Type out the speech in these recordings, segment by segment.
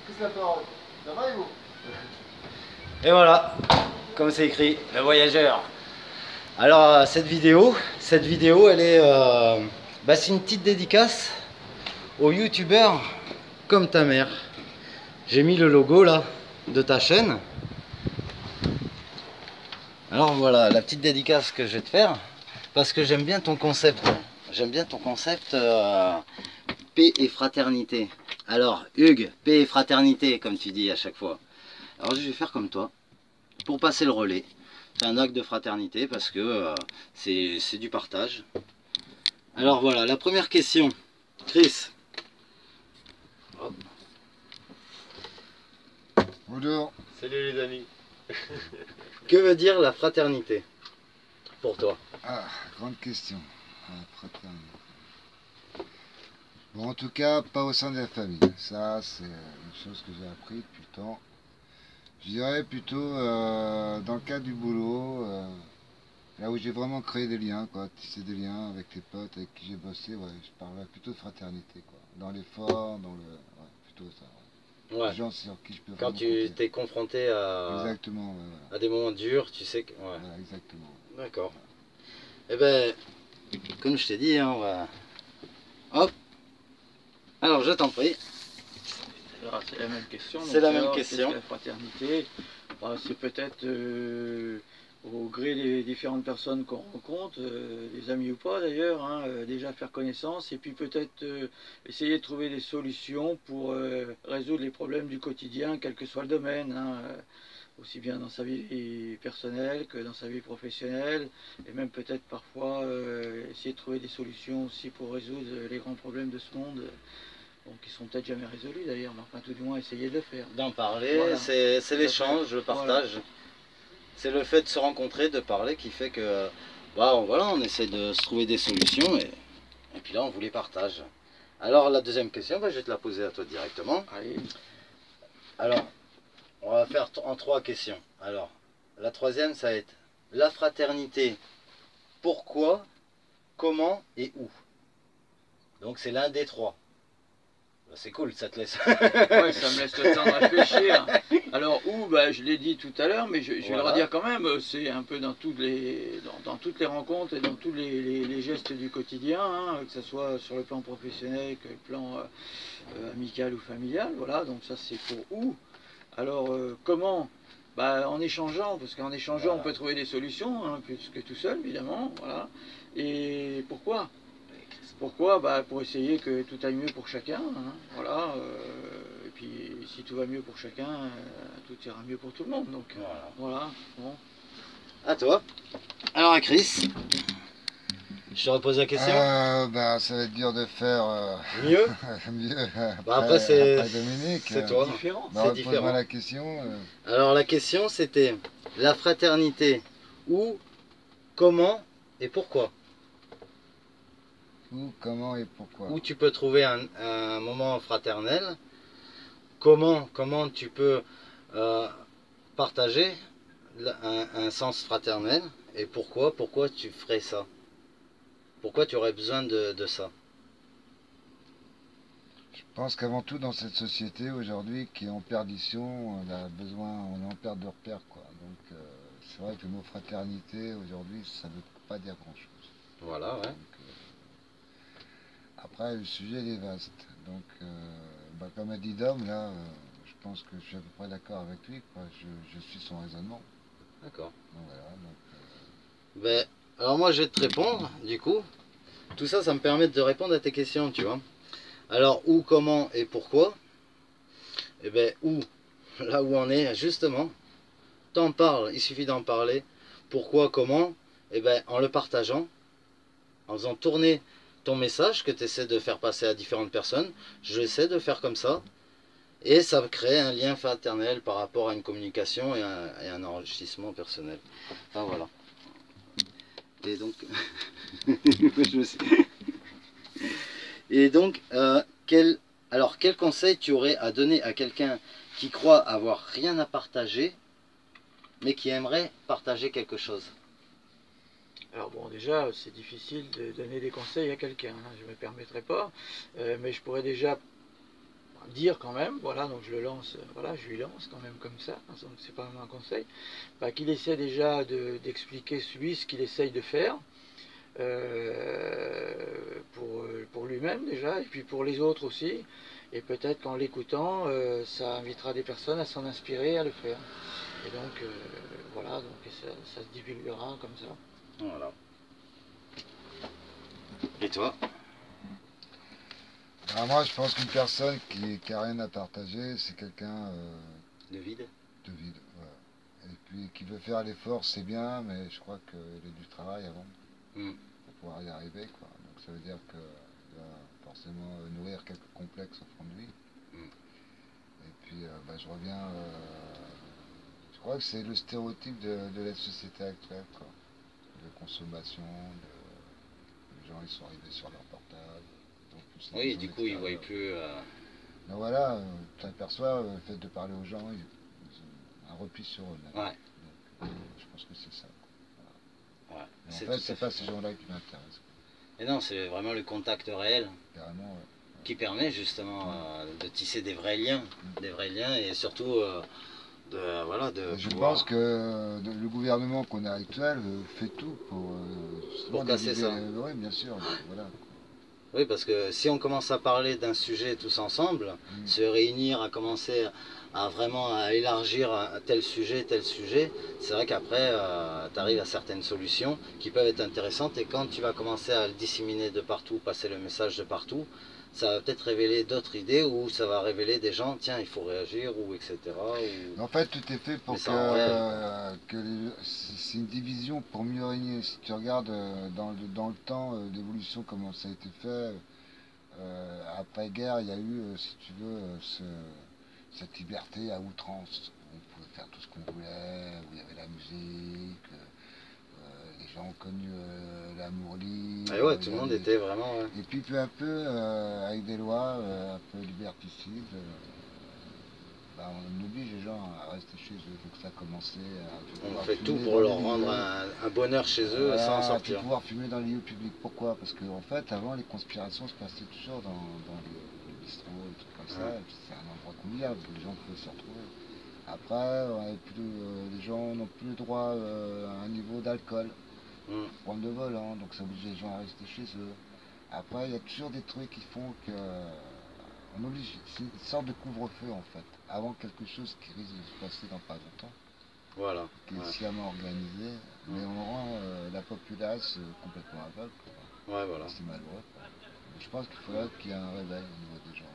prise la parole. Ça va, Hugo? Et voilà, comme c'est écrit, le voyageur. Alors cette vidéo elle est, c'est une petite dédicace aux youtubeurs comme ta mère. J'ai mis le logo là de ta chaîne. Alors voilà la petite dédicace que je vais te faire parce que j'aime bien ton concept. J'aime bien ton concept paix et fraternité. Alors Hugues, paix et fraternité comme tu dis à chaque fois. Alors je vais faire comme toi pour passer le relais. C'est un acte de fraternité parce que c'est du partage. Alors voilà, la première question. Chris. Hop. Bonjour. Salut les amis. Que veut dire la fraternité pour toi? Ah, grande question. Ah, fraternité. Bon, en tout cas, pas au sein de la famille. Ça, c'est une chose que j'ai appris depuis le temps. Je dirais plutôt dans le cadre du boulot, là où j'ai vraiment créé des liens, quoi, tisser des liens avec les potes avec qui j'ai bossé, ouais, je parle plutôt de fraternité, quoi. Dans l'effort, dans le. Ouais, plutôt ça. Ouais. Ouais. Les gens sur qui je peux Quand vraiment tu compter. t'es confronté Exactement, ouais, voilà. à des moments durs, tu sais que. Ouais. Voilà, exactement. D'accord. Et ben, comme je t'ai dit, hein, on va. Hop. Alors je t'en prie. Alors, c'est la même question. C'est la même alors, question. qu'est-ce que la fraternité, bah, c'est peut-être au gré des différentes personnes qu'on rencontre, des amis ou pas d'ailleurs, hein, déjà faire connaissance et puis peut-être essayer de trouver des solutions pour résoudre les problèmes du quotidien, quel que soit le domaine, hein, aussi bien dans sa vie personnelle que dans sa vie professionnelle, et même peut-être parfois essayer de trouver des solutions aussi pour résoudre les grands problèmes de ce monde. Bon, qui sont peut-être jamais résolus d'ailleurs, mais enfin tout du moins essayer de le faire. D'en parler, Voilà. c'est l'échange, le partage. Voilà. C'est le fait de se rencontrer, de parler qui fait que voilà, on essaie de se trouver des solutions et puis là on vous les partage. Alors la deuxième question, je vais te la poser à toi directement. Allez. Alors, on va faire en 3 questions. Alors, la troisième, ça va être la fraternité. Pourquoi, comment et où? Donc c'est l'un des 3. C'est cool, ça te laisse. Ouais, ça me laisse le temps de réfléchir. Alors où, bah, je l'ai dit tout à l'heure, mais je vais le redire quand même, c'est un peu dans toutes les rencontres et dans tous les gestes du quotidien, hein, que ce soit sur le plan professionnel, que le plan amical ou familial. Voilà, donc ça c'est pour où. Alors comment? Bah, en échangeant, parce qu'en échangeant on peut trouver des solutions, hein, plus que tout seul évidemment. Voilà. Et pourquoi? Pourquoi? Bah, pour essayer que tout aille mieux pour chacun. Hein, voilà. Et puis si tout va mieux pour chacun, tout ira mieux pour tout le monde. Donc voilà. Bon. À toi. Alors à Chris. Je te repose la question. Ça va être dur de faire mieux. mieux Après c'est Dominique. C'est toi. Différent. C'est différent. La question. Alors la question c'était la fraternité. Où, comment et pourquoi? Où, comment et pourquoi? Où tu peux trouver un moment fraternel. Comment tu peux partager un sens fraternel. Et pourquoi tu ferais ça? Pourquoi tu aurais besoin de ça? Je pense qu'avant tout dans cette société aujourd'hui qui est en perdition, on est en perte de repères, quoi. Donc c'est vrai que le mot fraternité aujourd'hui ça ne veut pas dire grand chose. Voilà, ouais. Donc, après le sujet il est vaste. Donc comme a dit Dom là, je pense que je suis à peu près d'accord avec lui, quoi. Je suis son raisonnement. D'accord. Voilà, alors moi je vais te répondre du coup. Tout ça, ça me permet de répondre à tes questions, tu vois. Alors, où, comment et pourquoi? Eh bien, où? Là où on est, justement. T'en parles, il suffit d'en parler. Pourquoi, comment? Eh bien, en le partageant, en faisant tourner ton message que tu essaies de faire passer à différentes personnes. Je essaie de faire comme ça. Et ça crée un lien fraternel par rapport à une communication et un enrichissement personnel. Enfin, voilà. Et donc... je sais. Et donc, quel conseil tu aurais à donner à quelqu'un qui croit avoir rien à partager, mais qui aimerait partager quelque chose? Alors bon, déjà, c'est difficile de donner des conseils à quelqu'un, hein, je ne me permettrai pas, mais je pourrais déjà dire quand même, voilà, donc je le lance, voilà, je lui lance quand même comme ça, donc c'est pas vraiment un conseil, bah, qu'il essaie déjà d'expliquer lui ce qu'il essaye de faire, pour lui-même déjà, et puis pour les autres aussi, et peut-être qu'en l'écoutant, ça invitera des personnes à s'en inspirer, à le faire. Et donc, voilà, donc ça se divulguera comme ça. Voilà. Et toi? Alors moi, je pense qu'une personne qui a rien à partager, c'est quelqu'un De vide? de vide. Voilà. Et puis qui veut faire l'effort, c'est bien, mais je crois qu'il y a du travail avant pour pouvoir y arriver, quoi. Donc ça veut dire qu'il va forcément nourrir quelques complexes au fond de lui. Et puis bah, je reviens, je crois que c'est le stéréotype de la société actuelle, quoi. De consommation, les gens ils sont arrivés sur leur portable. Oui, du coup, ils ne voient plus. Donc voilà, tu t'aperçois, le fait de parler aux gens, ils ont un repli sur eux. Ouais. Donc, je pense que c'est ça. Voilà. Ouais, En fait, c'est pas ces gens-là qui m'intéressent. Et non, c'est vraiment le contact réel. Carrément, ouais. Qui permet justement de tisser des vrais liens, et surtout voilà, de je pouvoir... pense que le gouvernement qu'on a actuel fait tout pour casser ça. Oui, bien sûr. Voilà. Oui, parce que si on commence à parler d'un sujet tous ensemble, se réunir, à commencer à vraiment à élargir à tel sujet, c'est vrai qu'après, tu arrives à certaines solutions qui peuvent être intéressantes, et quand tu vas commencer à le disséminer de partout, passer le message de partout, ça va peut-être révéler d'autres idées, ou ça va révéler des gens, tiens, il faut réagir, ou etc. Ou... En fait, tout est fait pour que c'est une division pour mieux régner. Si tu regardes dans le temps l'évolution, comment ça a été fait, après-guerre, il y a eu, si tu veux, cette liberté à outrance. On pouvait faire tout ce qu'on voulait, où il y avait la musique, les gens ont connu l'amour libre. Et ouais, tout le monde était vraiment... Et puis peu à peu, avec des lois un peu liberticides, bah, on oblige les gens à rester chez eux. Donc ça a commencé à... On fait tout pour leur rendre un bonheur chez eux, voilà, sans sortir. À pouvoir fumer dans les lieux publics. Pourquoi? Parce qu'en fait, avant, les conspirations se passaient toujours dans les bistrots, des trucs comme ça. C'est un endroit convivial où les gens pouvaient se retrouver. Après, les gens n'ont plus le droit à un niveau d'alcool. Prendre de volant, donc ça oblige les gens à rester chez eux. Après, il y a toujours des trucs qui font que... on oblige, c'est une sorte de couvre-feu en fait, avant quelque chose qui risque de se passer dans pas longtemps. Voilà. Qui est sciemment organisé, mais on rend la populace complètement aveugle. Ouais, voilà. C'est malheureux. Je pense qu'il faudrait qu'il y ait un réveil au niveau des gens.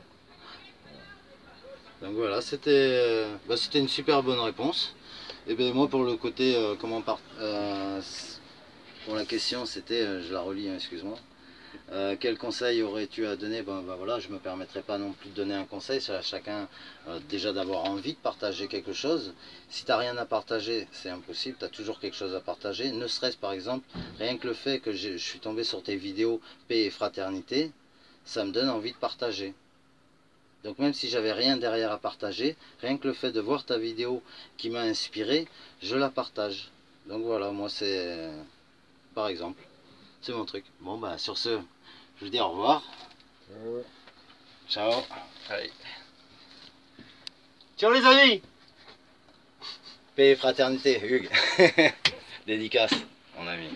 Donc voilà, c'était une super bonne réponse. Et bien moi pour le côté pour la question c'était, je la relis, hein, excuse-moi. Quel conseil aurais-tu à donner? Voilà, je ne me permettrai pas non plus de donner un conseil, c'est à chacun déjà d'avoir envie de partager quelque chose. Si tu n'as rien à partager, c'est impossible, tu as toujours quelque chose à partager. Ne serait-ce par exemple, rien que le fait que je suis tombé sur tes vidéos paix et fraternité, ça me donne envie de partager. Donc même si j'avais rien derrière à partager, rien que le fait de voir ta vidéo qui m'a inspiré, je la partage. Donc voilà, moi c'est par exemple. C'est mon truc. Bon bah sur ce, je vous dis au revoir. Ciao. Allez. Ciao les amis. Paix et fraternité, Hugues. Dédicace, mon ami.